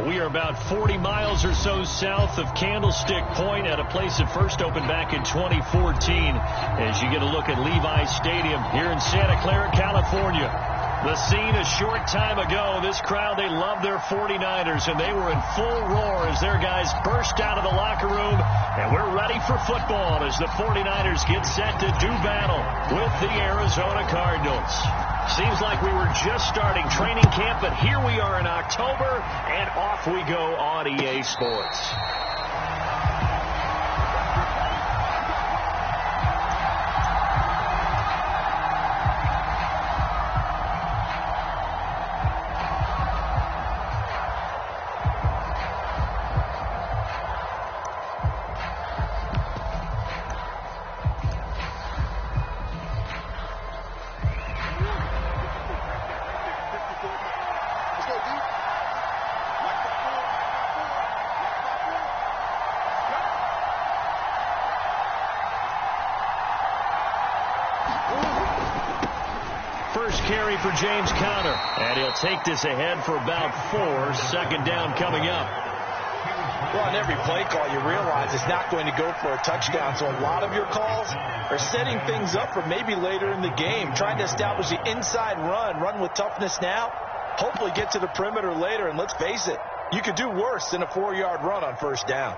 We are about 40 miles or so south of Candlestick Point at a place that first opened back in 2014 as you get a look at Levi's Stadium here in Santa Clara, California. The scene a short time ago, this crowd, they love their 49ers, and they were in full roar as their guys burst out of the locker room, and we're ready for football as the 49ers get set to do battle with the Arizona Cardinals. Seems like we were just starting training camp, but here we are in October, and off we go on EA Sports. First carry for James Conner, and he'll take this ahead for about 4. Second down coming up. Well, on every play call, you realize it's not going to go for a touchdown, so a lot of your calls are setting things up for maybe later in the game, trying to establish the inside run with toughness now, hopefully get to the perimeter later, and let's face it, you could do worse than a 4-yard run on first down.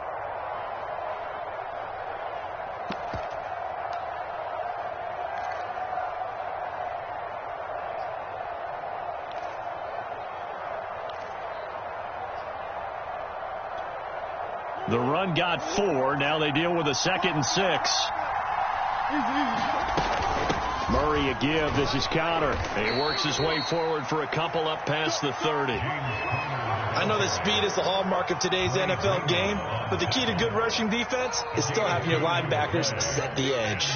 The run got 4. Now they deal with a 2nd and 6. Murray a give. This is Conner. He works his way forward for a couple up past the 30. I know that speed is the hallmark of today's NFL game, but the key to good rushing defense is still having your linebackers set the edge.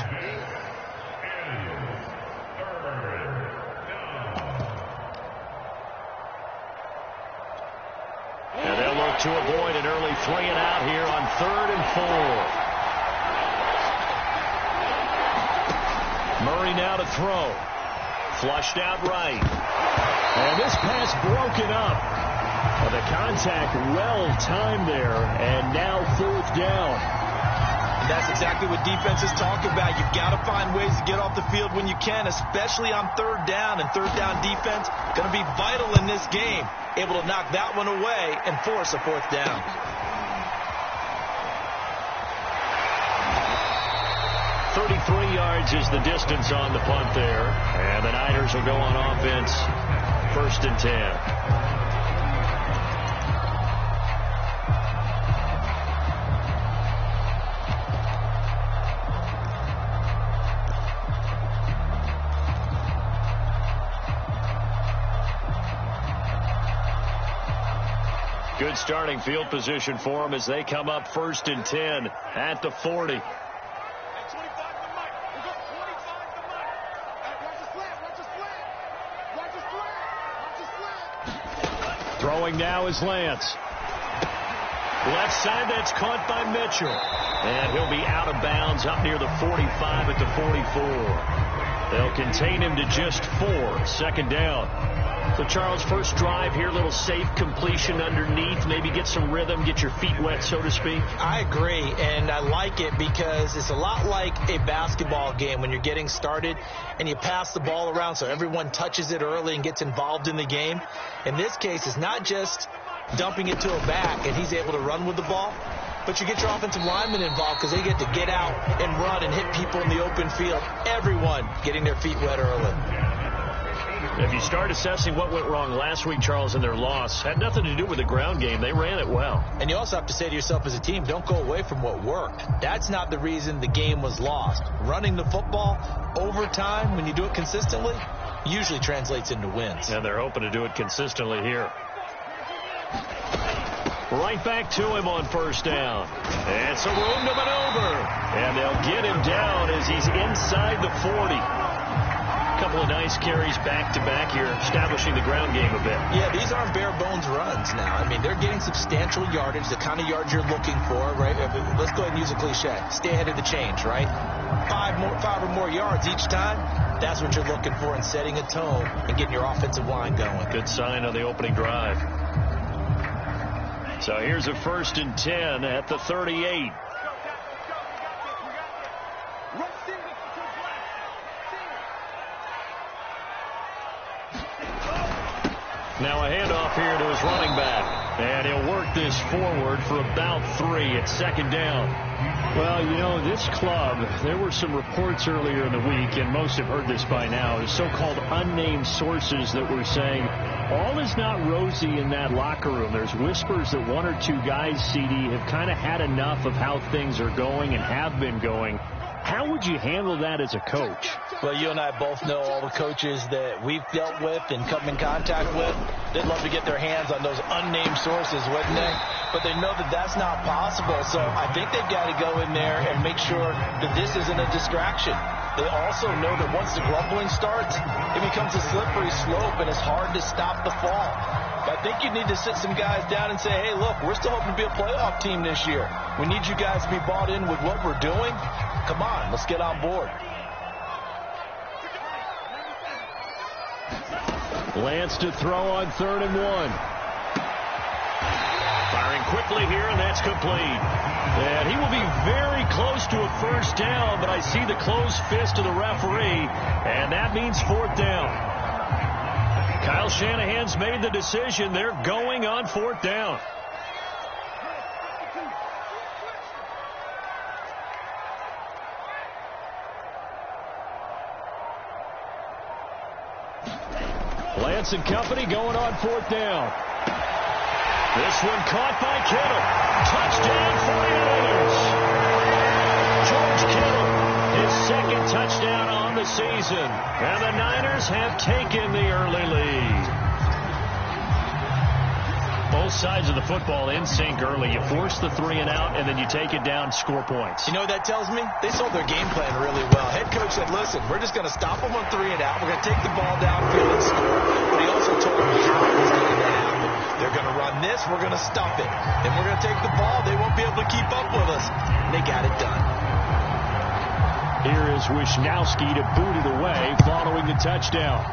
To avoid an early 3-and-out here on 3rd and 4. Murray now to throw. Flushed out right. And this pass broken up. The contact well timed there, and now 4th down. And that's exactly what defenses talk about. You've got to find ways to get off the field when you can, especially on 3rd down. And 3rd down defense going to be vital in this game. Able to knock that one away and force a 4th down. .33 yards is the distance on the punt there. And the Niners will go on offense 1st and 10. Good starting field position for them as they come up 1st and 10 at the 40. Throwing now is Lance. Left side, that's caught by Mitchell. And he'll be out of bounds up near the 45 at the 44. They'll contain him to just 4. 2nd down. So, Charles, first drive here, little safe completion underneath, maybe get some rhythm, get your feet wet, so to speak. I agree, and I like it because it's a lot like a basketball game when you're getting started and you pass the ball around so everyone touches it early and gets involved in the game. In this case, it's not just dumping it to a back and he's able to run with the ball, but you get your offensive linemen involved because they get to get out and run and hit people in the open field. Everyone getting their feet wet early. If you start assessing what went wrong last week, Charles, in their loss, had nothing to do with the ground game. They ran it well. And you also have to say to yourself as a team, don't go away from what worked. That's not the reason the game was lost. Running the football over time, when you do it consistently, usually translates into wins. And they're hoping to do it consistently here. Right back to him on 1st down. And some room to maneuver. And they'll get him down as he's inside the 40. Couple of nice carries back-to-back here, establishing the ground game a bit. Yeah, these aren't bare-bones runs now. I mean, they're getting substantial yardage, the kind of yards you're looking for, right? Let's go ahead and use a cliche. Stay ahead of the change, right? 5 or more yards each time. That's what you're looking for in setting a tone and getting your offensive line going. Good sign on the opening drive. So here's a 1st and 10 at the 38. Now a handoff here to his running back. And he'll work this forward for about 3 at 2nd down. Well, you know, this club, there were some reports earlier in the week, and most have heard this by now, the so-called unnamed sources that were saying all is not rosy in that locker room. There's whispers that 1 or 2 guys, CD, have kind of had enough of how things are going and have been going. How would you handle that as a coach? Well, you and I both know all the coaches that we've dealt with and come in contact with. They'd love to get their hands on those unnamed sources, wouldn't they? But they know that that's not possible. So I think they've got to go in there and make sure that this isn't a distraction. They also know that once the grumbling starts, it becomes a slippery slope and it's hard to stop the fall. But I think you need to sit some guys down and say, hey, look, we're still hoping to be a playoff team this year. We need you guys to be bought in with what we're doing. Come on, let's get on board. Lance to throw on 3rd and 1. Firing quickly here, and that's complete. And he will be very close to a 1st down, but I see the closed fist of the referee, and that means 4th down. Kyle Shanahan's made the decision. They're going on 4th down. Lance and company going on 4th down. This one caught by Kittle. Touchdown 49ers. George Kittle, his 2nd touchdown on the season. And the Niners have taken the early lead. Both sides of the football in sync early. You force the 3 and out, and then you take it down, score points. You know what that tells me? They sold their game plan really well. Head coach said, listen, we're just going to stop them on 3 and out. We're going to take the ball downfield and score. But he also told them how it was going to happen. They're going to run this. We're going to stop it. Then we're going to take the ball. They won't be able to keep up with us. And they got it done. Here is Wisnowski to boot it away following the touchdown.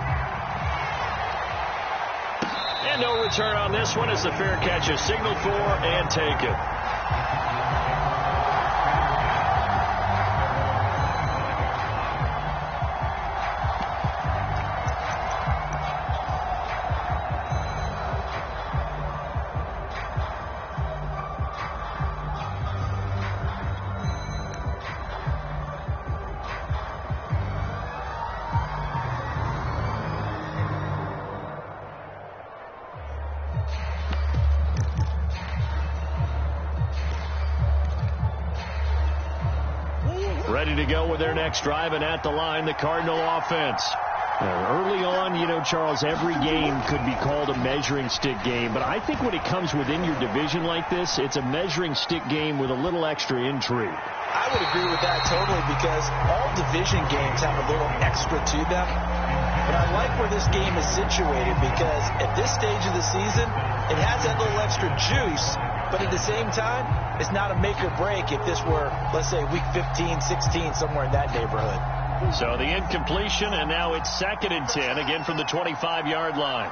And no return on this one as the fair catch is signaled for and taken. Ready to go with their next drive, and at the line, the Cardinal offense. Early on, you know, Charles, every game could be called a measuring stick game, but I think when it comes within your division like this, it's a measuring stick game with a little extra intrigue. I would agree with that totally, because all division games have a little extra to them. But I like where this game is situated, because at this stage of the season, it has that little extra juice. But at the same time, it's not a make or break if this were, let's say, week 15, 16, somewhere in that neighborhood. So the incompletion, and now it's 2nd and 10, again from the 25-yard line.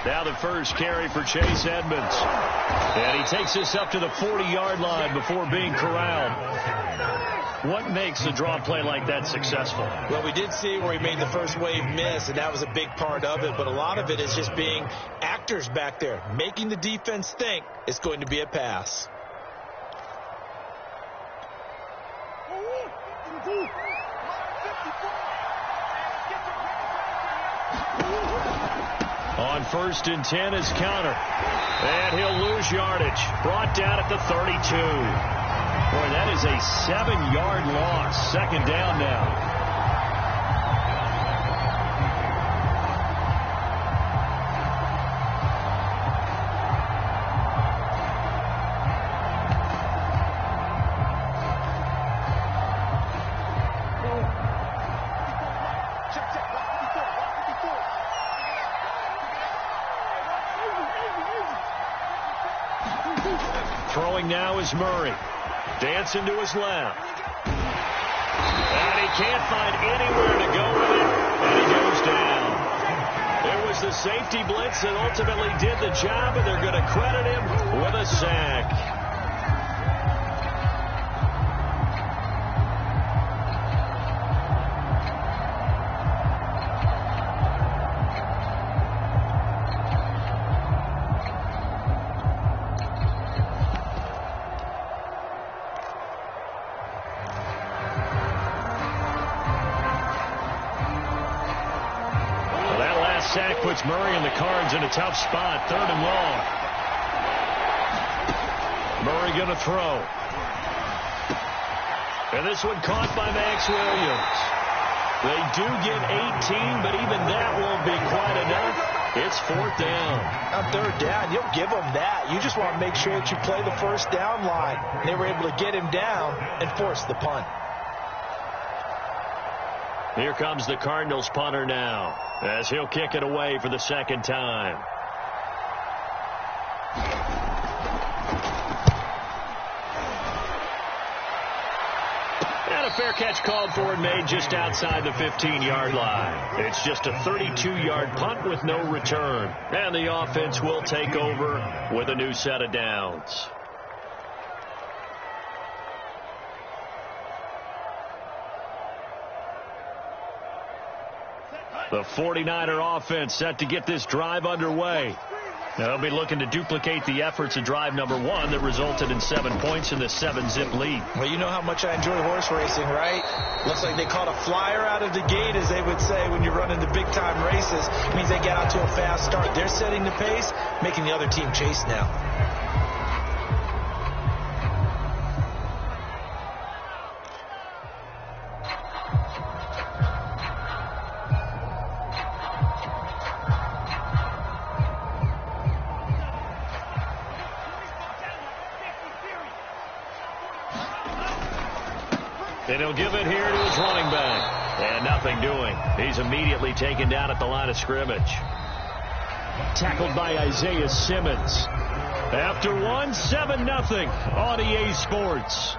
Now the first carry for Chase Edmonds. And he takes this up to the 40-yard line before being corralled. What makes a draw play like that successful? Well, we did see where he made the first wave miss, and that was a big part of it. But a lot of it is just being actors back there, making the defense think it's going to be a pass. On 1st and 10 is counter. And he'll lose yardage. Brought down at the 32. Boy, that is a 7-yard loss. 2nd down now. Throwing now is Murray. Dancing to his left. And he can't find anywhere to go with it. And he goes down. It was the a safety blitz that ultimately did the job, and they're going to credit him with a sack. Sack puts Murray and the Cards in a tough spot. 3rd and long. Murray going to throw. And this one caught by Max Williams. They do get 18, but even that won't be quite enough. It's 4th down. On 3rd down, you'll give them that. You just want to make sure that you play the first down line. They were able to get him down and force the punt. Here comes the Cardinals punter now, as he'll kick it away for the 2nd time. And a fair catch called for and made just outside the 15-yard line. It's just a 32-yard punt with no return. And the offense will take over with a new set of downs. The 49er offense set to get this drive underway. Now they'll be looking to duplicate the efforts of drive number 1 that resulted in 7 points in the 7-zip lead. Well, you know how much I enjoy horse racing, right? Looks like they caught a flyer out of the gate, as they would say when you're running the big-time races. It means they get out to a fast start. They're setting the pace, making the other team chase now. And he'll give it here to his running back. And nothing doing. He's immediately taken down at the line of scrimmage. Tackled by Isaiah Simmons. After 1, 7-0 on EA Sports.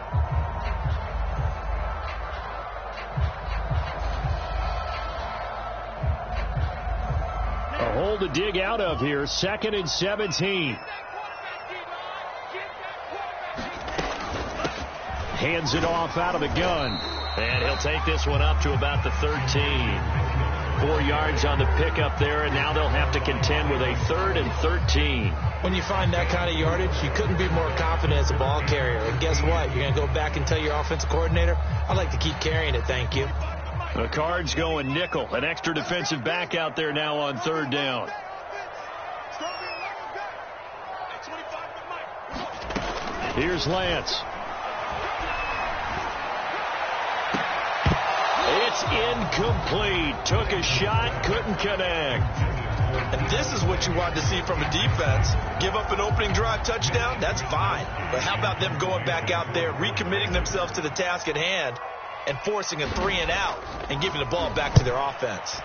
A hole to dig out of here. 2nd and 17. Hands it off out of the gun. And he'll take this one up to about the 13. 4 yards on the pickup there, and now they'll have to contend with a 3rd and 13. When you find that kind of yardage, you couldn't be more confident as a ball carrier. And guess what? You're going to go back and tell your offensive coordinator, I'd like to keep carrying it, thank you. The Cards going nickel. An extra defensive back out there now on 3rd down. Here's Lance. It's incomplete. Took a shot, couldn't connect. And this is what you want to see from a defense. Give up an opening drive touchdown, that's fine. But how about them going back out there, recommitting themselves to the task at hand, and forcing a 3-and-out and giving the ball back to their offense.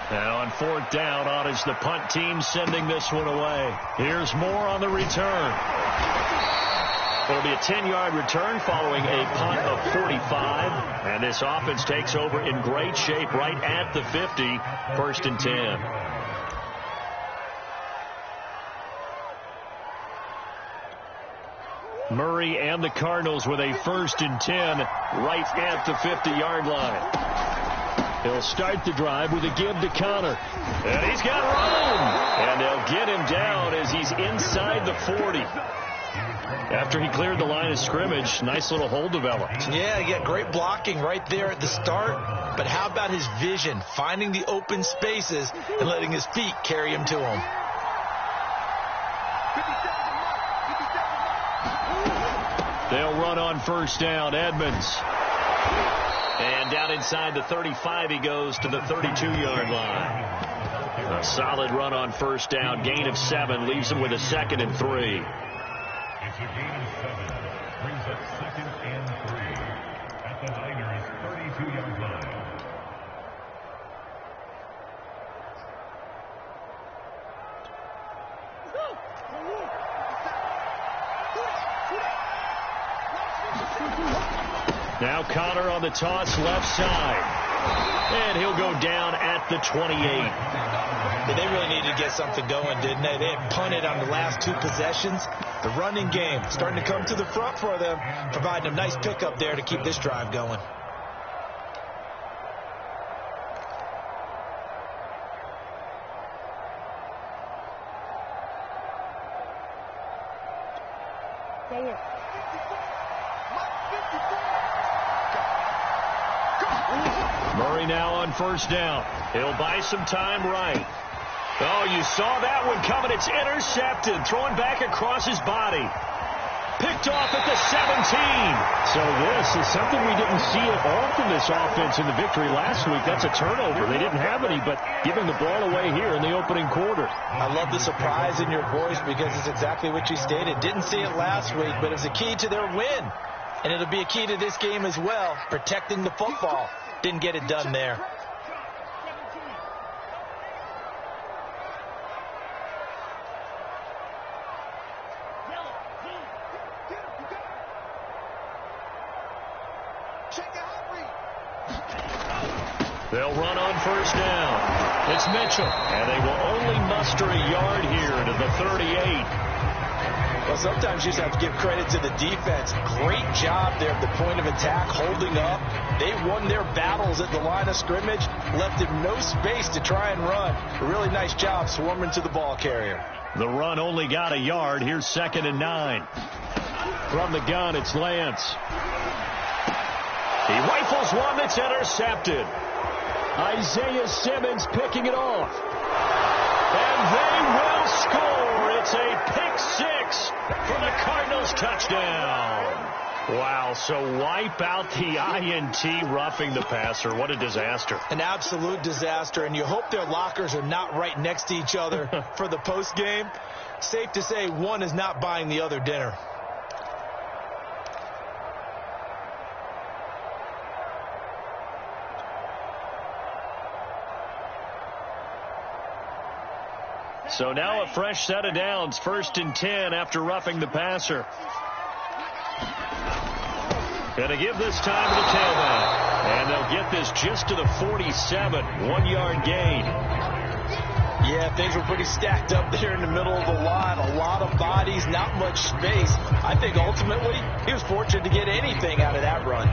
Now on 4th down, on is the punt team sending this one away. Here's Moore on the return. It'll be a 10-yard return following a punt of 45. And this offense takes over in great shape right at the 50. 1st and 10. Murray and the Cardinals with a 1st and 10 right at the 50-yard line. He'll start the drive with a give to Connor. And he's got room. And they'll get him down as he's inside the 40. After he cleared the line of scrimmage, nice little hole developed. Yeah, he got great blocking right there at the start. But how about his vision, finding the open spaces and letting his feet carry him to him? They'll run on 1st down. Edmonds. And down inside the 35 he goes to the 32-yard line. A solid run on 1st down. Gain of 7 leaves him with a 2nd and 3. It's a gain of 7. Brings up 2nd and 3 at the Niners' 32-yard line. Now Connor on the toss left side. And he'll go down at the 28. Yeah, they really needed to get something going, didn't they? They had punted on the last 2 possessions. The running game starting to come to the front for them, providing a nice pickup there to keep this drive going. Murray now on first down. He'll buy some time right. Oh, you saw that one coming. It's intercepted. Throwing back across his body. Picked off at the 17. So this is something we didn't see it often, this offense in the victory last week. That's a turnover. They didn't have any, but giving the ball away here in the opening quarter. I love the surprise in your voice because it's exactly what you stated. Didn't see it last week, but it's a key to their win. And it'll be a key to this game as well, protecting the football. Didn't get it done there. They'll run on first down. It's Mitchell, and they will only muster a yard here to the 38. Well, sometimes you just have to give credit to the defense. Great job there at the point of attack, holding up. They won their battles at the line of scrimmage, left him no space to try and run. A really nice job swarming to the ball carrier. The run only got a yard. Here's 2nd and 9. From the gun, it's Lance. He rifles one that's intercepted. Isaiah Simmons picking it off. And they will score. It's a pick 6 for the Cardinals touchdown. Wow, so wipe out the INT, roughing the passer. What a disaster. An absolute disaster, and you hope their lockers are not right next to each other for the post game. Safe to say one is not buying the other dinner. So now a fresh set of downs, 1st and 10 after roughing the passer. Gonna give this time to the tailback. And they'll get this just to the 47, 1-yard gain. Yeah, things were pretty stacked up there in the middle of the line. A lot of bodies, not much space. I think ultimately he was fortunate to get anything out of that run.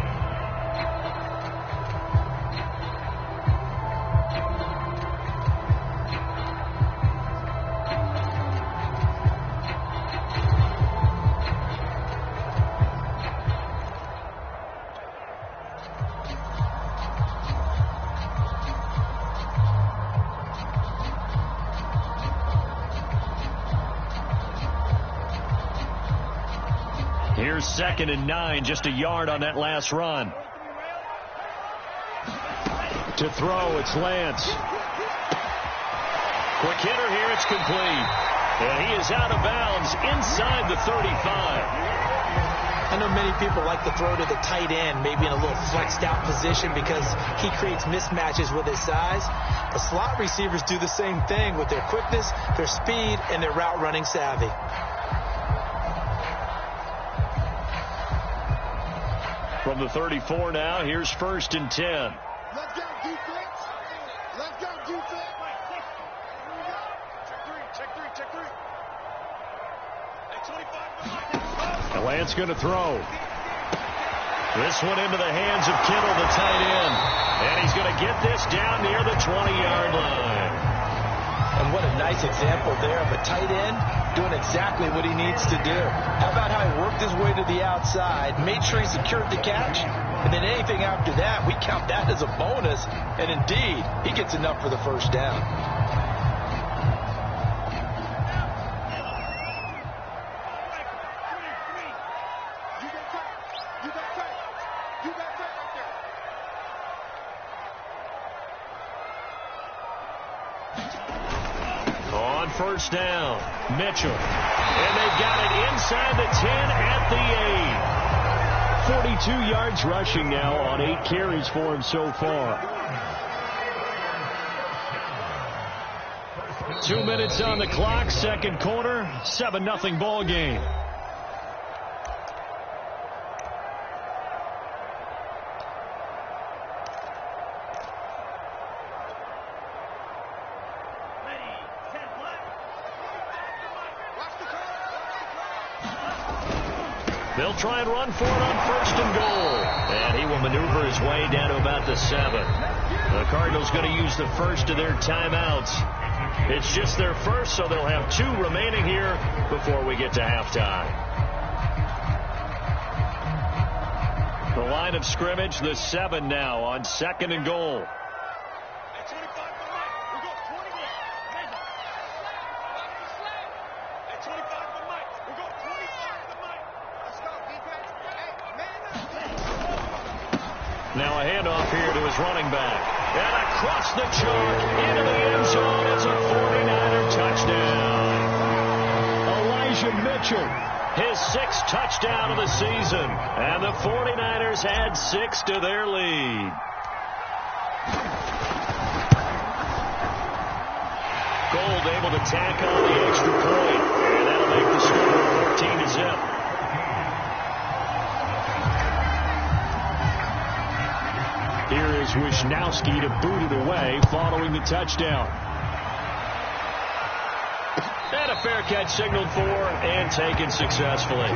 Here's 2nd and 9, just a yard on that last run. To throw, it's Lance. Quick hitter here, it's complete. And he is out of bounds inside the 35. I know many people like to throw to the tight end, maybe in a little flexed out position because he creates mismatches with his size. The slot receivers do the same thing with their quickness, their speed, and their route running savvy. From the 34 now, here's 1st and 10. Let's go, defense. Let's go, defense. Check three. At 25. And Lance going to throw. This one into the hands of Kittle, the tight end. And he's going to get this down near the 20-yard line. And what a nice example there of a tight end doing exactly what he needs to do. How about how he worked his way to the outside, made sure he secured the catch, and then anything after that, we count that as a bonus. And indeed, he gets enough for the first down. First down, Mitchell. And they've got it inside the 10 at the 8. 42 yards rushing now on 8 carries for him so far. 2 minutes on the clock, second quarter, 7-0 ball game. They'll try and run for it on 1st and goal. And he will maneuver his way down to about the 7. The Cardinals going to use the first of their timeouts. It's just their first, so they'll have 2 remaining here before we get to halftime. The line of scrimmage, the 7 now on 2nd and goal. Now a handoff here to his running back. And across the chalk into the end zone is a 49er touchdown. Elijah Mitchell, his 6th touchdown of the season. And the 49ers add 6 to their lead. Gold able to tack on the extra point. And that'll make the score 14-0. Here is Wisnowski to boot it away following the touchdown. And a fair catch signaled for and taken successfully.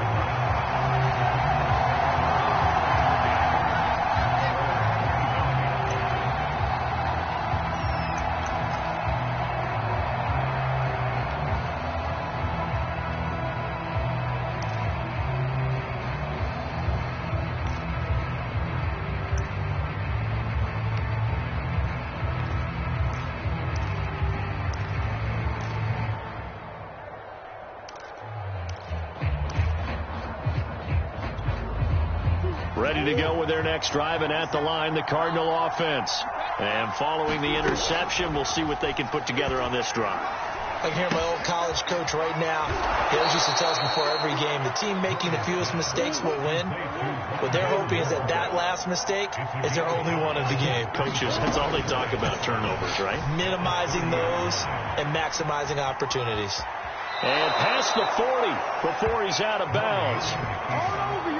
Ready to go with their next drive, and at the line, the Cardinal offense. And following the interception, we'll see what they can put together on this drive. I can hear my old college coach right now. He always used to tell us before every game, the team making the fewest mistakes will win. What they're hoping is that that last mistake is their only one of the game. Coaches, that's all they talk about, turnovers, right? Minimizing those and maximizing opportunities. And past the 40 before he's out of bounds.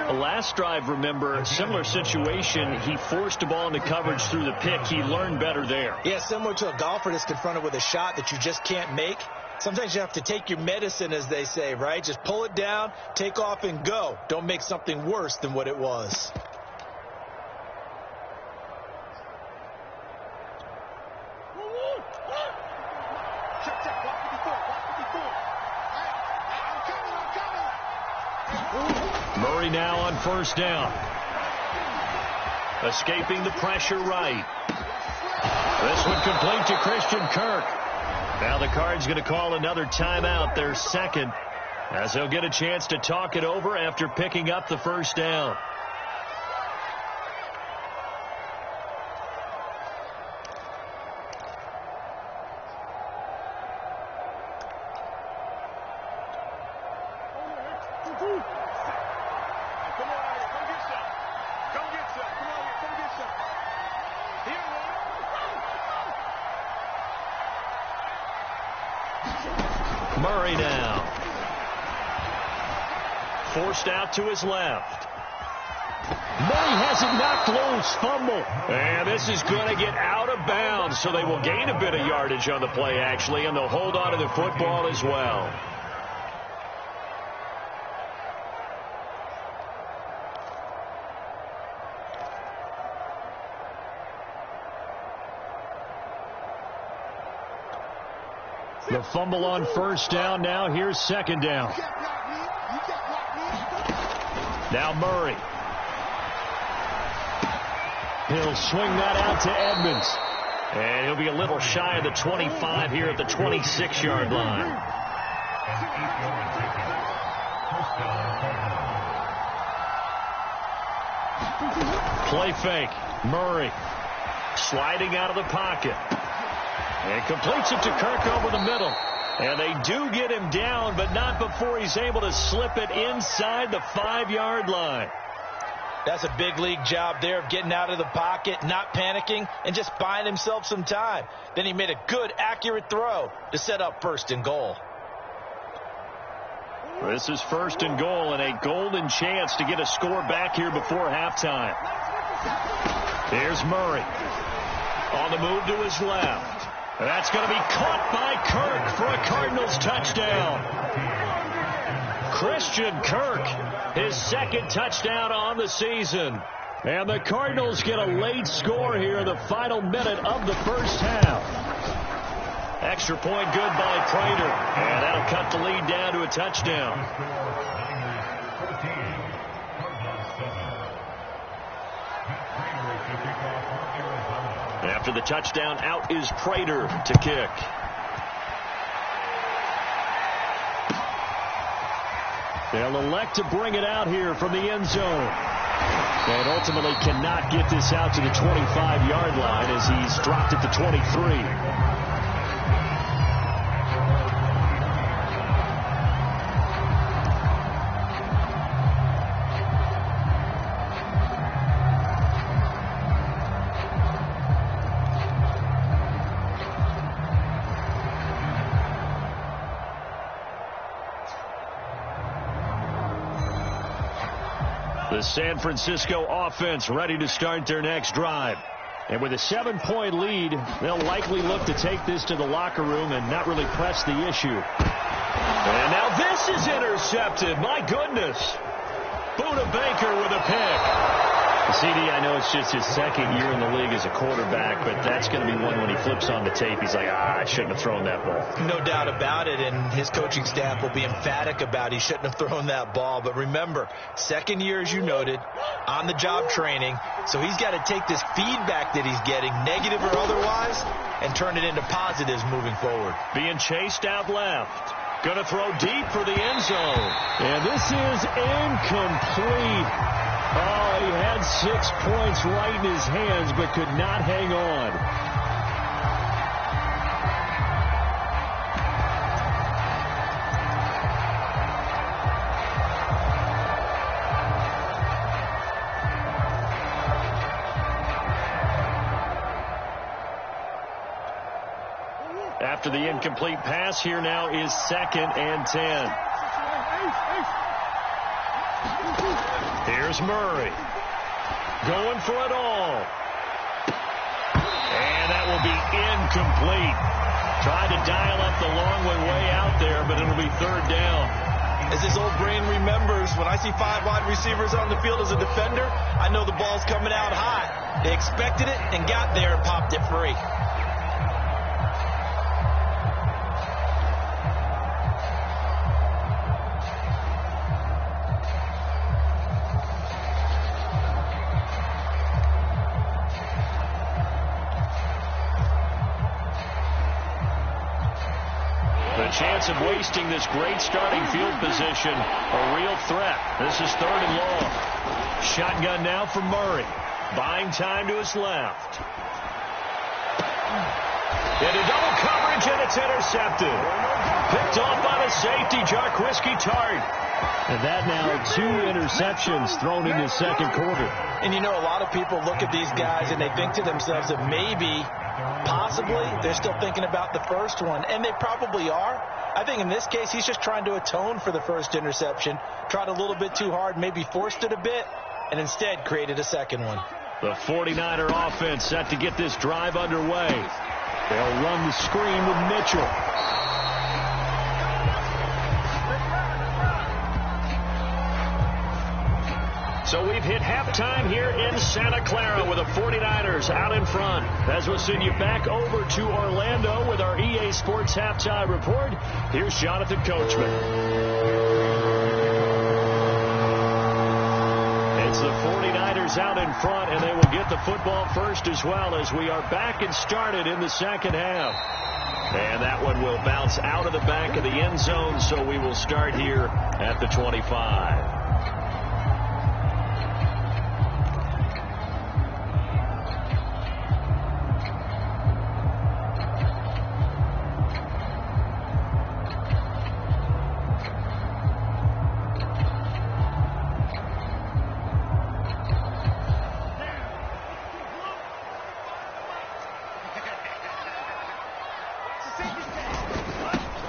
The last drive, remember, similar situation. He forced a ball into coverage through the pick. He learned better there. Yeah, similar to a golfer that's confronted with a shot that you just can't make. Sometimes you have to take your medicine, as they say, right? Just pull it down, take off, and go. Don't make something worse than what it was. Murray now on 1st down. Escaping the pressure right. This one complete to Christian Kirk. Now the Cards going to call another timeout, their 2nd, as they'll get a chance to talk it over after picking up the 1st down. Murray now. Forced out to his left. Murray has it knocked loose. Fumble. And this is going to get out of bounds, so they will gain a bit of yardage on the play, actually, and they'll hold on to the football as well. The fumble on 1st down. Now here's 2nd down. Now Murray. He'll swing that out to Edmonds. And he'll be a little shy of the 25 here at the 26-yard line. Play fake. Murray sliding out of the pocket. And completes it to Kirk over the middle. And they do get him down, but not before he's able to slip it inside the 5-yard line. That's a big league job there of getting out of the pocket, not panicking, and just buying himself some time. Then he made a good, accurate throw to set up 1st and goal. This is 1st and goal and a golden chance to get a score back here before halftime. Here's Murray. On the move to his left. That's going to be caught by Kirk for a Cardinals touchdown. Christian Kirk, his second touchdown on the season. And the Cardinals get a late score here in the final minute of the first half. Extra point good by Prater. And that'll cut the lead down to a touchdown. After the touchdown, out is Prater to kick. They'll elect to bring it out here from the end zone. And ultimately cannot get this out to the 25-yard line as he's dropped at the 23. The San Francisco offense ready to start their next drive. And with a 7-point lead, they'll likely look to take this to the locker room and not really press the issue. And now this is intercepted. My goodness. Buda Baker with a pick. CD, I know it's just his second year in the league as a quarterback, but that's going to be one when he flips on the tape. He's like, I shouldn't have thrown that ball. No doubt about it, and his coaching staff will be emphatic about he shouldn't have thrown that ball. But remember, second year, as you noted, on-the-job training, so he's got to take this feedback that he's getting, negative or otherwise, and turn it into positives moving forward. Being chased out left. Going to throw deep for the end zone. And this is incomplete. Oh, he had 6 points right in his hands, but could not hang on. After the incomplete pass, here now is 2nd and 10. Here's Murray. Going for it all. And that will be incomplete. Tried to dial up the long one way out there, but it'll be 3rd down. As his old brain remembers, when I see 5 wide receivers on the field as a defender, I know the ball's coming out high. They expected it and got there and popped it free. Chance of wasting this great starting field position, a real threat. This is 3rd and long. Shotgun now for Murray. Buying time to his left. Into double coverage, and it's intercepted. Picked off by the safety, Jarquiski Tart. And that now 2 interceptions thrown in the second quarter. And you know, a lot of people look at these guys and they think to themselves that maybe, possibly, they're still thinking about the first one. And they probably are. I think in this case, he's just trying to atone for the first interception. Tried a little bit too hard, maybe forced it a bit, and instead created a second one. The 49er offense set to get this drive underway. They'll run the screen with Mitchell. So we've hit halftime here in Santa Clara with the 49ers out in front. As we'll send you back over to Orlando with our EA Sports Halftime Report, here's Jonathan Coachman. It's the 49ers out in front, and they will get the football first as well as we are back and started in the second half. And that one will bounce out of the back of the end zone, so we will start here at the 25.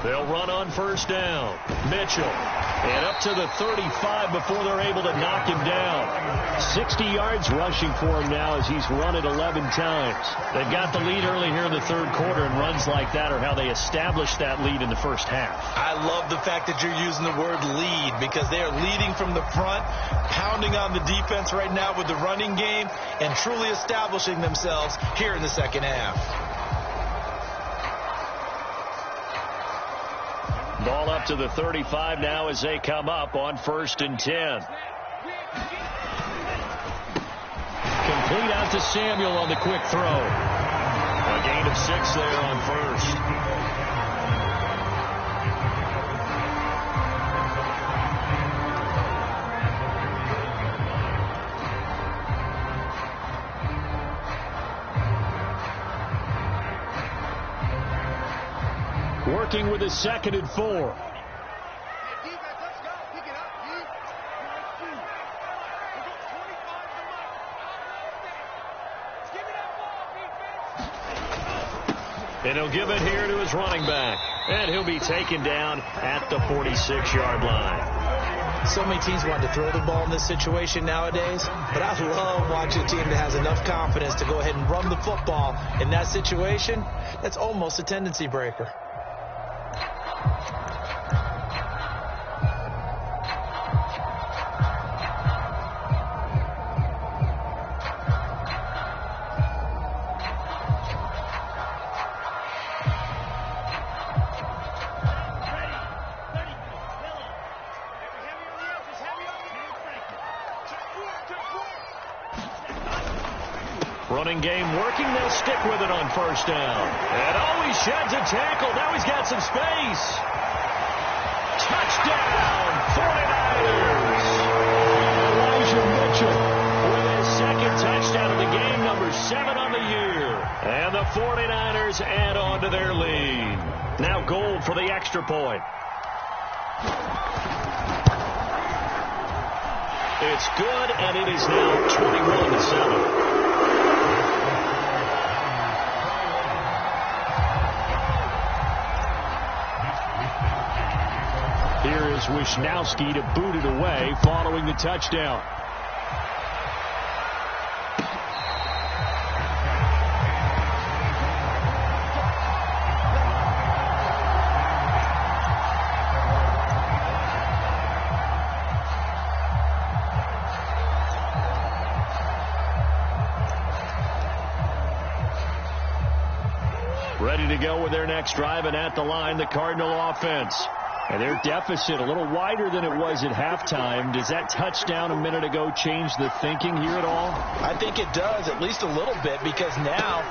They'll run on first down. Mitchell And up to the 35 before they're able to knock him down. 60 yards rushing for him now as he's run it 11 times. They've got the lead early here in the third quarter, and runs like that are how they established that lead in the first half. I love the fact that you're using the word lead, because they are leading from the front, pounding on the defense right now with the running game, and truly establishing themselves here in the second half. Ball up to the 35 now as they come up on 1st and 10. Complete out to Samuel on the quick throw. A gain of 6 there on 1st. Working with a 2nd and 4. And he'll give it here to his running back. And he'll be taken down at the 46-yard line. So many teams want to throw the ball in this situation nowadays, but I love watching a team that has enough confidence to go ahead and run the football in that situation. That's almost a tendency breaker. Running game working. They'll stick with it on 1st down. And he sheds a tackle. Now he's got some space. Touchdown, 49ers. Elijah Mitchell with his 2nd touchdown of the game, number 7 on the year. And the 49ers add on to their lead. Now Gold for the extra point. It's good, and it is now 21-7. Here is Wisnowski to boot it away following the touchdown. Ready to go with their next drive, and at the line, the Cardinal offense. And their deficit a little wider than it was at halftime. Does that touchdown a minute ago change the thinking here at all? I think it does, at least a little bit, because now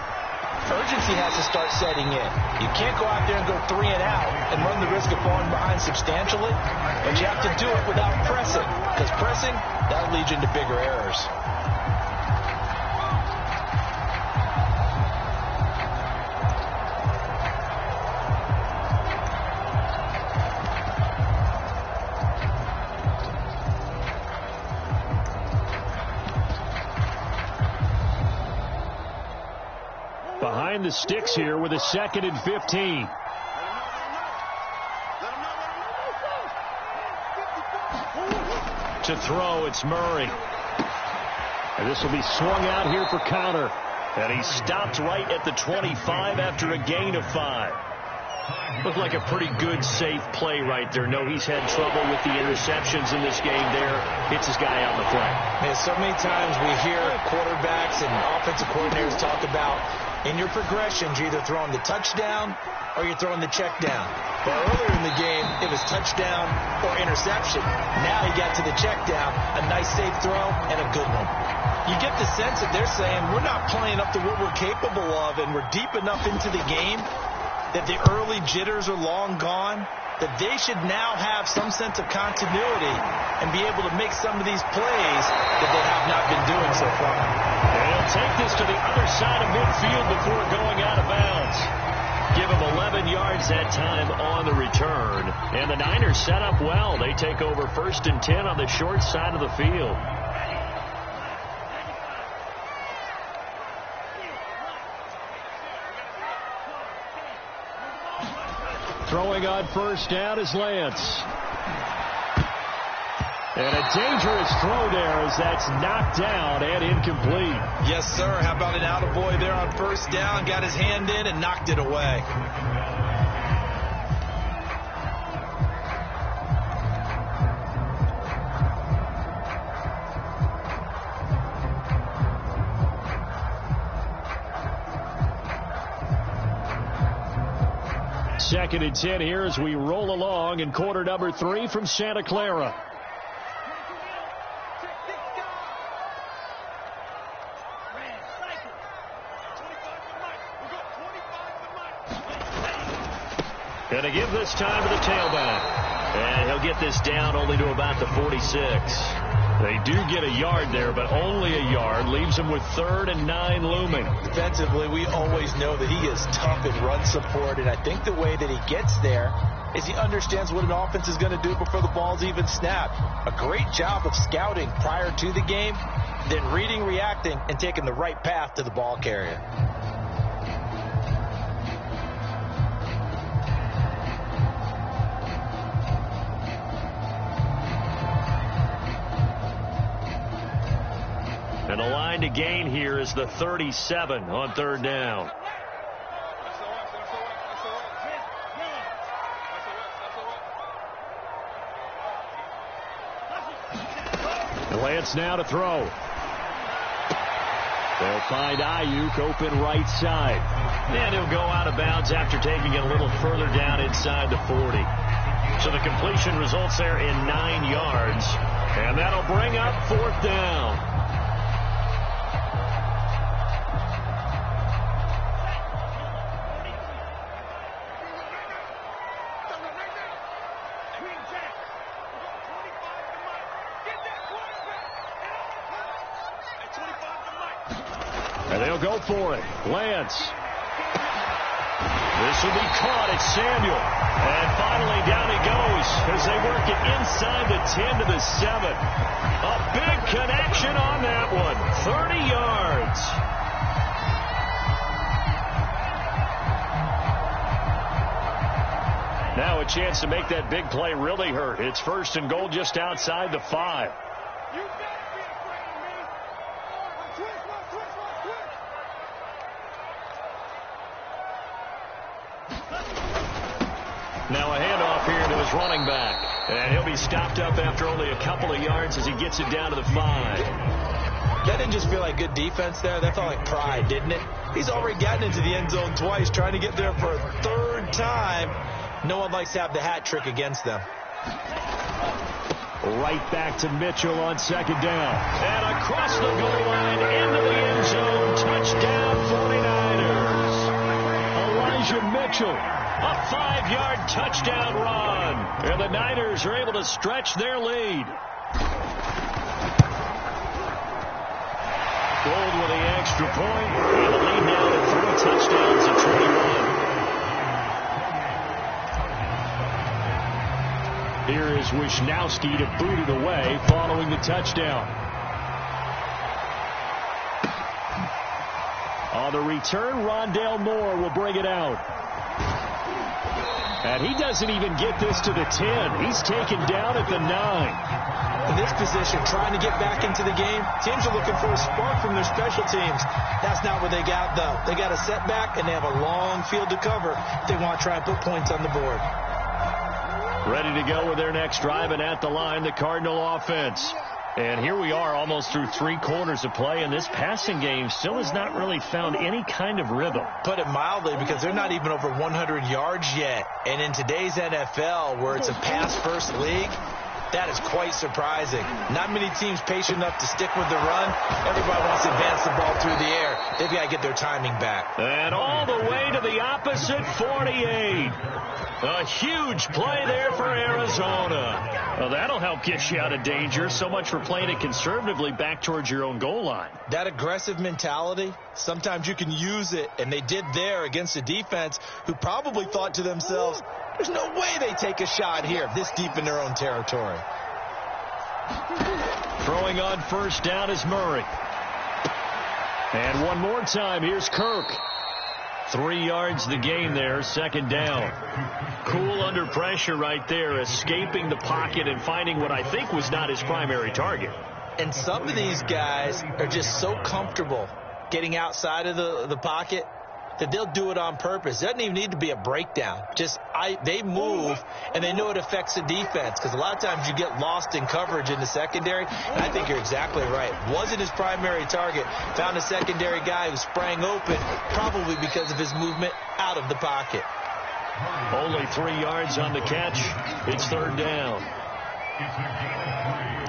urgency has to start setting in. You can't go out there and go 3 and out and run the risk of falling behind substantially, but you have to do it without pressing, because pressing, that leads you into bigger errors. Behind the sticks here with a 2nd and 15. To throw, it's Murray. And this will be swung out here for counter. And he stopped right at the 25 after a gain of 5. Looked like a pretty good, safe play right there. No, he's had trouble with the interceptions in this game there. Hits his guy out in the flat. Man, so many times we hear quarterbacks and offensive coordinators talk about in your progressions, you're either throwing the touchdown or you're throwing the check down. But earlier in the game, it was touchdown or interception. Now he got to the check down, a nice safe throw, and a good one. You get the sense that they're saying we're not playing up to what we're capable of, and we're deep enough into the game that the early jitters are long gone, that they should now have some sense of continuity and be able to make some of these plays that they have not been doing so far. And he'll take this to the other side of midfield before going out of bounds. Give him 11 yards that time on the return. And the Niners set up well. They take over 1st and 10 on the short side of the field. Throwing on 1st down is Lance. And a dangerous throw there as that's knocked down and incomplete. Yes, sir. How about an attaboy there on first down? Got his hand in and knocked it away. Second and 10 here as we roll along in quarter number 3 from Santa Clara. Going to give this time to the tailback. And he'll get this down only to about the 46. They do get a yard there, but only a yard. Leaves him with 3rd and 9 looming. Defensively, we always know that he is tough in run support, and I think the way that he gets there is he understands what an offense is going to do before the ball's even snapped. A great job of scouting prior to the game, then reading, reacting, and taking the right path to the ball carrier. And the line to gain here is the 37 on 3rd down. Lance now to throw. They'll find Ayuk open right side. And he'll go out of bounds after taking it a little further down inside the 40. So the completion results there in 9 yards. And that'll bring up 4th down. And they'll go for it. Lance. This will be caught at Samuel. And finally down he goes as they work it inside the 10 to the 7. A big connection on that one. 30 yards. Now a chance to make that big play really hurt. It's 1st and goal just outside the 5. Now a handoff here to his running back. And he'll be stopped up after only a couple of yards as he gets it down to the 5. That didn't just feel like good defense there. That felt like pride, didn't it? He's already gotten into the end zone twice, trying to get there for a 3rd time. No one likes to have the hat trick against them. Right back to Mitchell on 2nd down. And across the goal line into the end zone. Touchdown 49ers. Elijah Mitchell. A 5-yard touchdown run. And the Niners are able to stretch their lead. Gold with the extra point. And the lead now to 3 touchdowns at 21. Here is Wisnowski to boot it away following the touchdown. On the return, Rondale Moore will bring it out. And he doesn't even get this to the 10. He's taken down at the 9. In this position, trying to get back into the game, teams are looking for a spark from their special teams. That's not what they got, though. They got a setback, and they have a long field to cover if they want to try and put points on the board. Ready to go with their next drive, and at the line, the Cardinal offense. And here we are almost through 3 quarters of play, and this passing game still has not really found any kind of rhythm. Put it mildly, because they're not even over 100 yards yet. And in today's NFL, where it's a pass-first league, that is quite surprising. Not many teams patient enough to stick with the run. Everybody wants to advance the ball through the air. They've got to get their timing back. And all the way to the opposite 48. A huge play there for Arizona. Well, that'll help get you out of danger. So much for playing it conservatively back towards your own goal line. That aggressive mentality, sometimes you can use it, and they did there against a defense who probably thought to themselves, there's no way they take a shot here this deep in their own territory. Throwing on 1st down is Murray. And one more time, here's Kirk. 3 yards the gain there, second down. Cool under pressure right there, escaping the pocket and finding what I think was not his primary target. And some of these guys are just so comfortable getting outside of the pocket that they'll do it on purpose. It doesn't even need to be a breakdown. They move, and they know it affects the defense, because a lot of times you get lost in coverage in the secondary, and I think you're exactly right. Wasn't his primary target. Found a secondary guy who sprang open, probably because of his movement out of the pocket. Only 3 yards on the catch. It's third down. It's a gain of 3.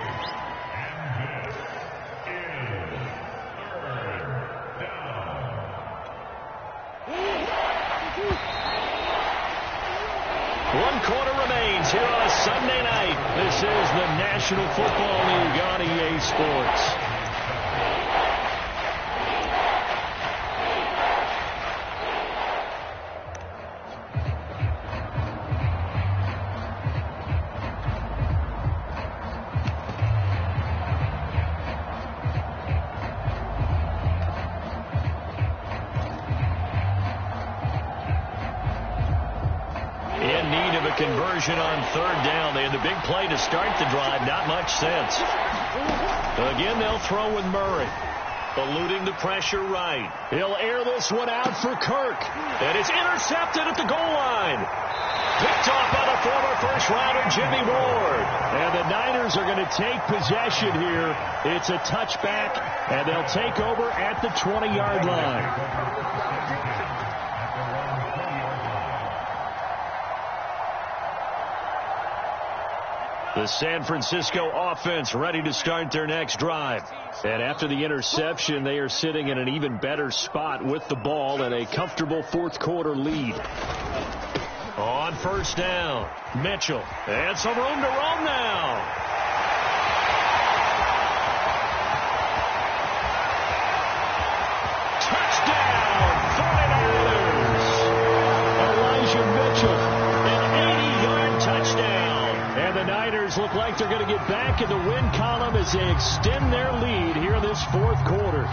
One quarter remains here on a Sunday night. This is the National Football League on EA Sports. Conversion on third down. They had the big play to start the drive. Not much sense. Again, they'll throw with Murray. Eluding the pressure right. He'll air this one out for Kirk. And it's intercepted at the goal line. Picked off by the former first-rounder Jimmy Ward. And the Niners are going to take possession here. It's a touchback, and they'll take over at the 20-yard line. The San Francisco offense ready to start their next drive. And after the interception, they are sitting in an even better spot with the ball and a comfortable fourth-quarter lead. On first down, Mitchell. And some room to roam now. Touchdown, 49ers. Elijah Mitchell, an 80-yard touchdown. And the Niners look like they're going to get back in the win column as they extend their lead here in this fourth quarter.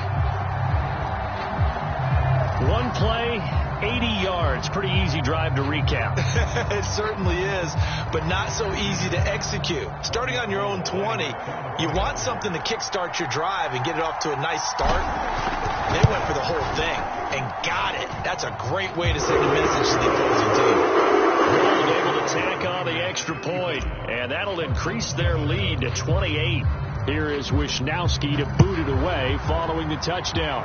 One play, 80 yards. Pretty easy drive to recap. It certainly is, but not so easy to execute. Starting on your own 20, you want something to kickstart your drive and get it off to a nice start. They went for the whole thing and got it. That's a great way to send a message to the opposing team. Able to tack on the extra point, and that'll increase their lead to 28. Here is Wisnowski to boot it away following the touchdown.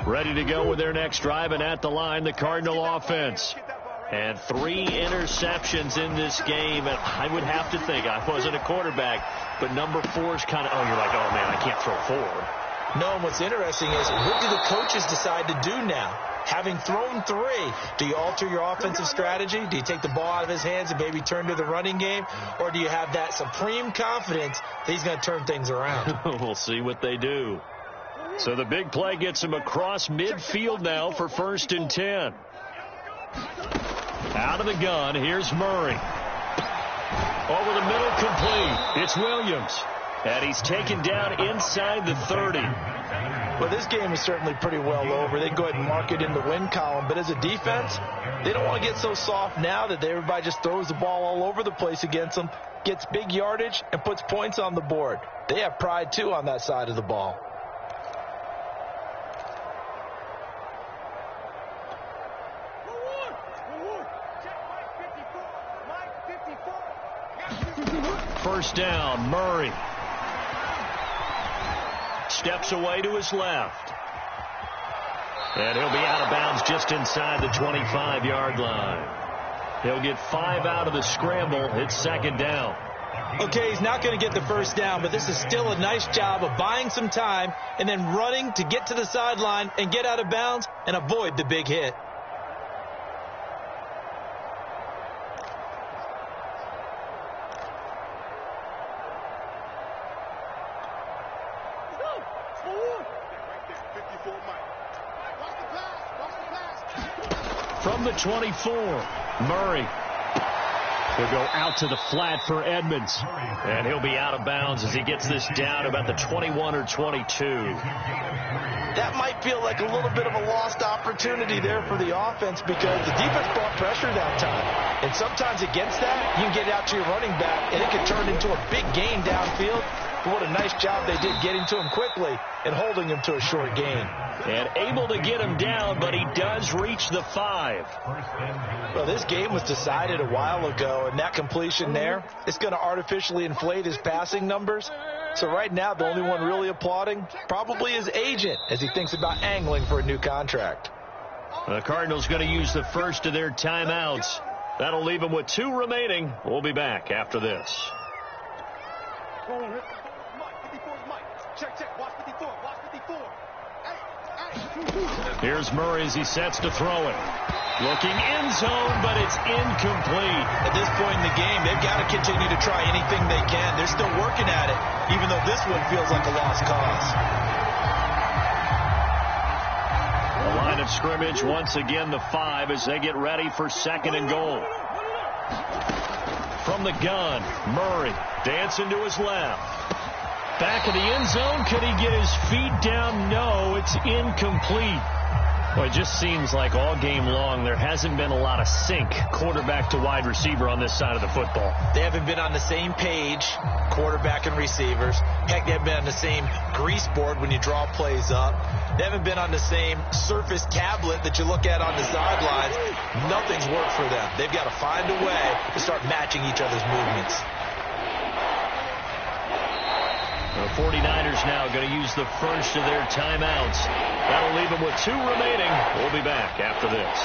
Ready to go with their next drive, and at the line, the Cardinal offense. And 3 interceptions in this game, and I would have to think, I wasn't a quarterback, but number 4 is kind of, you're like, oh man, I can't throw 4. No, and what's interesting is, what do the coaches decide to do now? Having thrown 3, do you alter your offensive strategy? Do you take the ball out of his hands and maybe turn to the running game? Or do you have that supreme confidence that he's going to turn things around? We'll see what they do. So the big play gets him across midfield now for 1st and 10. Out of the gun, here's Murray. Over the middle, complete. It's Williams. And he's taken down inside the 30. Well, this game is certainly pretty well over. They can go ahead and mark it in the win column. But as a defense, they don't want to get so soft now that everybody just throws the ball all over the place against them, gets big yardage, and puts points on the board. They have pride, too, on that side of the ball. First down, Murray. Steps away to his left. And he'll be out of bounds just inside the 25-yard line. He'll get 5 out of the scramble. It's second down. Okay, he's not going to get the first down, but this is still a nice job of buying some time and then running to get to the sideline and get out of bounds and avoid the big hit. From the 24, Murray. He'll go out to the flat for Edmonds. And he'll be out of bounds as he gets this down about the 21 or 22. That might feel like a little bit of a lost opportunity there for the offense because the defense brought pressure that time. And sometimes against that, you can get out to your running back, and it can turn into a big gain downfield. But what a nice job they did getting to him quickly and holding him to a short gain. And able to get him down, but he does reach the 5. Well, this game was decided a while ago, and that completion there, it's going to artificially inflate his passing numbers. So right now, the only one really applauding probably his agent as he thinks about angling for a new contract. The Cardinals going to use the first of their timeouts. That'll leave them with 2 remaining. We'll be back after this. Here's Murray as he sets to throw it. Looking end zone, but it's incomplete. At this point in the game, they've got to continue to try anything they can. They're still working at it, even though this one feels like a lost cause. The line of scrimmage, once again, the 5 as they get ready for 2nd and goal. From the gun, Murray dancing to his left. Back of the end zone. Could he get his feet down? No, it's incomplete. Well, it just seems like all game long there hasn't been a lot of sync quarterback to wide receiver on this side of the football. They haven't been on the same page, quarterback and receivers. Heck, they haven't been on the same grease board when you draw plays up. They haven't been on the same surface tablet that you look at on the sidelines. Nothing's worked for them. They've got to find a way to start matching each other's movements. The 49ers now going to use the first of their timeouts. That'll leave them with 2 remaining. We'll be back after this.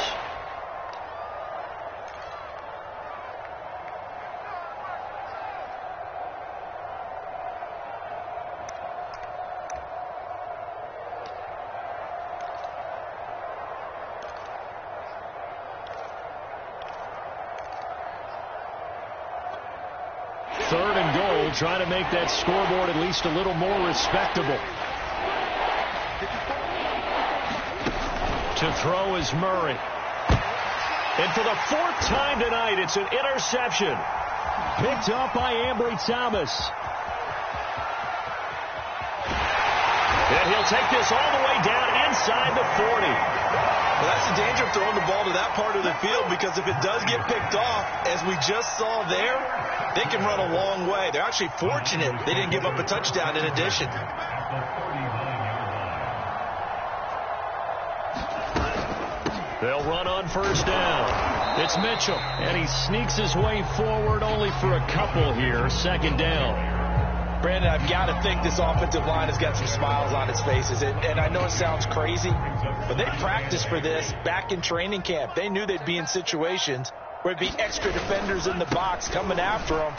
Trying to make that scoreboard at least a little more respectable. To throw is Murray. And for the 4th time tonight, it's an interception. Picked up by Ambry Thomas. And he'll take this all the way down inside the 40. Well, that's the danger of throwing the ball to that part of the field, because if it does get picked off, as we just saw there, they can run a long way. They're actually fortunate they didn't give up a touchdown in addition. They'll run on first down. It's Mitchell, and he sneaks his way forward only for a couple here. 2nd down. Brandon, I've got to think this offensive line has got some smiles on its faces. And I know it sounds crazy, but they practiced for this back in training camp. They knew they'd be in situations where it'd be extra defenders in the box coming after them,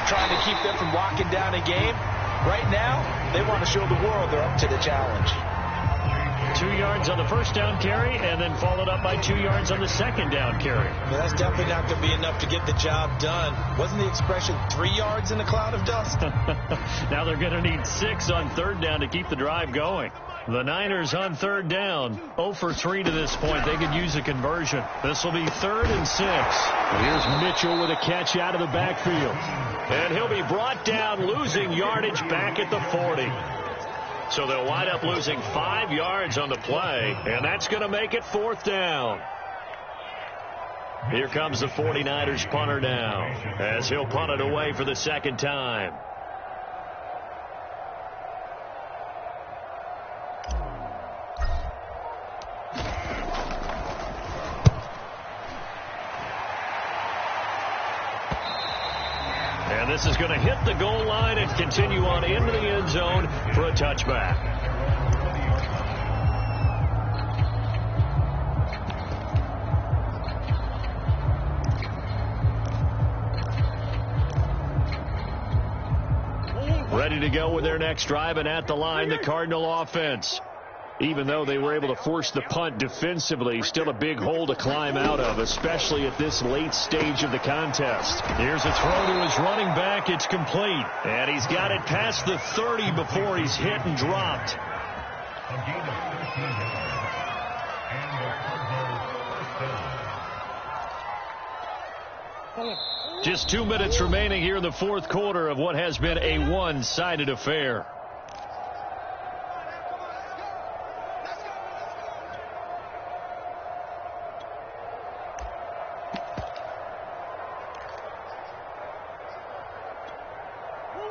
trying to keep them from locking down a game. Right now, they want to show the world they're up to the challenge. 2 yards on the first down carry, and then followed up by 2 yards on the 2nd down carry. Well, that's definitely not going to be enough to get the job done. Wasn't the expression 3 yards in a cloud of dust? Now they're going to need 6 on 3rd down to keep the drive going. The Niners on 3rd down, 0 for 3 to this point. They could use a conversion. This will be 3rd and 6. Here's Mitchell with a catch out of the backfield. And he'll be brought down, losing yardage back at the 40. So they'll wind up losing 5 yards on the play, and that's going to make it 4th down. Here comes the 49ers punter now, as he'll punt it away for the 2nd time. And this is going to hit the goal line and continue on into the end zone for a touchback. Ready to go with their next drive, and at the line, the Cardinal offense. Even though they were able to force the punt defensively, still a big hole to climb out of, especially at this late stage of the contest. Here's a throw to his running back. It's complete. And he's got it past the 30 before he's hit and dropped. A gain of 13 yards. And the Cardinals first down. Just 2 minutes remaining here in the fourth quarter of what has been a one-sided affair.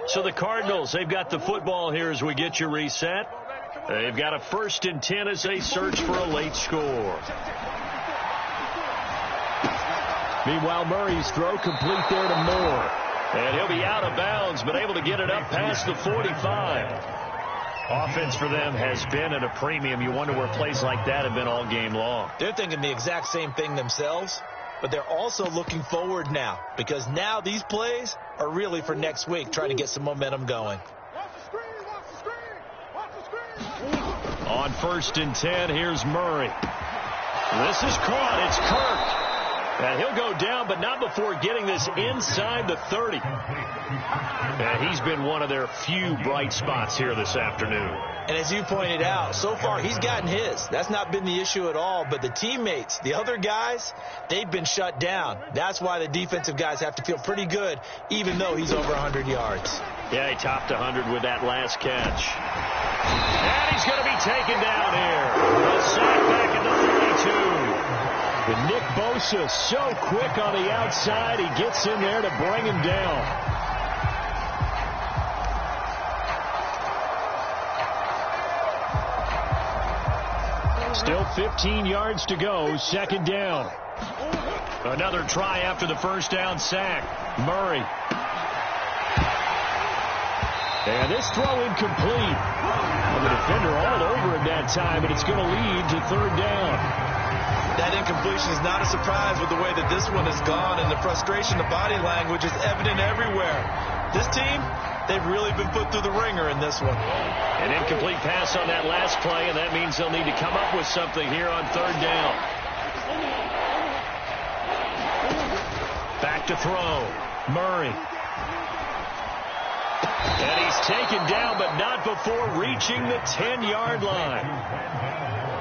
So the Cardinals, they've got the football here as we get you reset. They've got a 1st and 10 as they search for a late score. Meanwhile, Murray's throw complete there to Moore. And he'll be out of bounds, but able to get it up past the 45. Offense for them has been at a premium. You wonder where plays like that have been all game long. They're thinking the exact same thing themselves, but they're also looking forward now, because now these plays are really for next week, trying to get some momentum going. On 1st and 10, here's Murray. This is caught. It's Kirk. And he'll go down, but not before getting this inside the 30. And he's been one of their few bright spots here this afternoon. And as you pointed out, so far he's gotten his. That's not been the issue at all. But the teammates, the other guys, they've been shut down. That's why the defensive guys have to feel pretty good, even though he's over 100 yards. Yeah, he topped 100 with that last catch. And he's going to be taken down here. A sack back at the 32. But Nick Bosa so quick on the outside, he gets in there to bring him down. Still 15 yards to go, 2nd down. Another try after the 1st down sack. Murray. And this throw incomplete. And the defender all over him that time, and it's going to lead to 3rd down. That incompletion is not a surprise with the way that this one has gone, and the frustration, the body language is evident everywhere. This team, they've really been put through the ringer in this one. An incomplete pass on that last play, and that means they'll need to come up with something here on 3rd down. Back to throw. Murray. And he's taken down, but not before reaching the 10-yard line.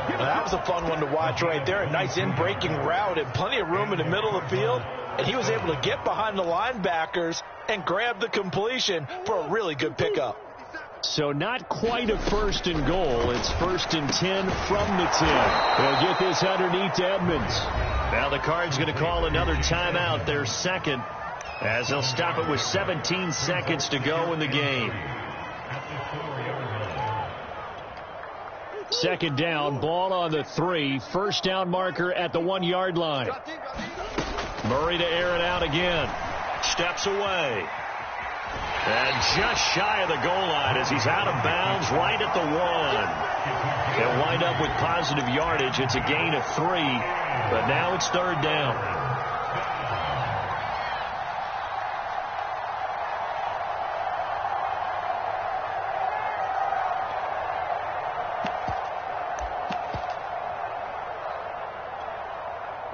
Well, that was a fun one to watch right there. A nice in-breaking route and plenty of room in the middle of the field. And he was able to get behind the linebackers and grab the completion for a really good pickup. So not quite a 1st and goal. It's 1st and 10 from the 10. They'll get this underneath to Edmonds. Now the Cards going to call another timeout, their 2nd, as they'll stop it with 17 seconds to go in the game. 2nd down, ball on the 3. 1st down marker at the 1-yard line. Murray to air it out again. Steps away. And just shy of the goal line as he's out of bounds right at the 1. They'll wind up with positive yardage. It's a gain of 3, but now it's 3rd down.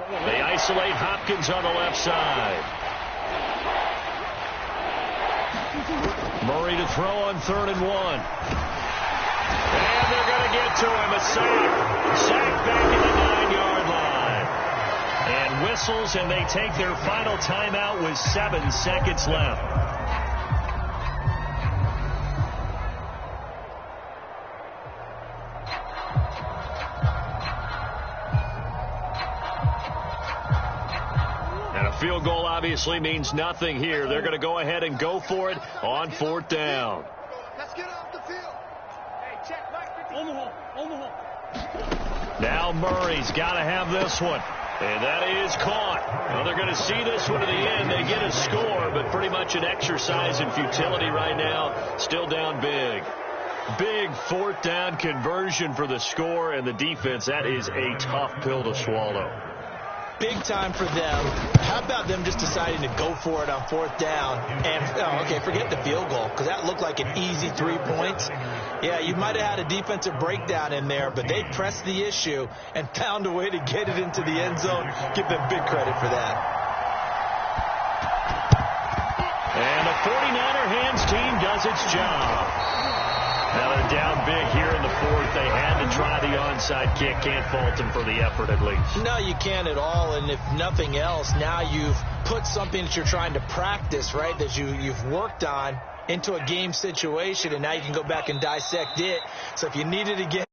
They isolate Hopkins on the left side. Murray to throw on 3rd and 1. And they're going to get to him. A sack. Sack back at the 9-yard line. And whistles, and they take their final timeout with 7 seconds left. Field goal obviously means nothing here. They're going to go ahead and go for it on 4th down. Let's get off the field. Hey, check, Mike. On the hole. Now Murray's got to have this one. And that is caught. Well, they're going to see this one to the end. They get a score, but pretty much an exercise in futility right now. Still down big. Big 4th down conversion for the score, and the defense, that is a tough pill to swallow. Big time for them. How about them just deciding to go for it on 4th down? And, forget the field goal, because that looked like an easy 3 points. Yeah, you might have had a defensive breakdown in there, but they pressed the issue and found a way to get it into the end zone. Give them big credit for that. And the 49er hands team does its job. Now they're down big here in the fourth. They had to try the onside kick. Can't fault them for the effort at least. No, you can't at all. And if nothing else, now you've put something that you're trying to practice, right, that you've worked on into a game situation, and now you can go back and dissect it. So if you need it again,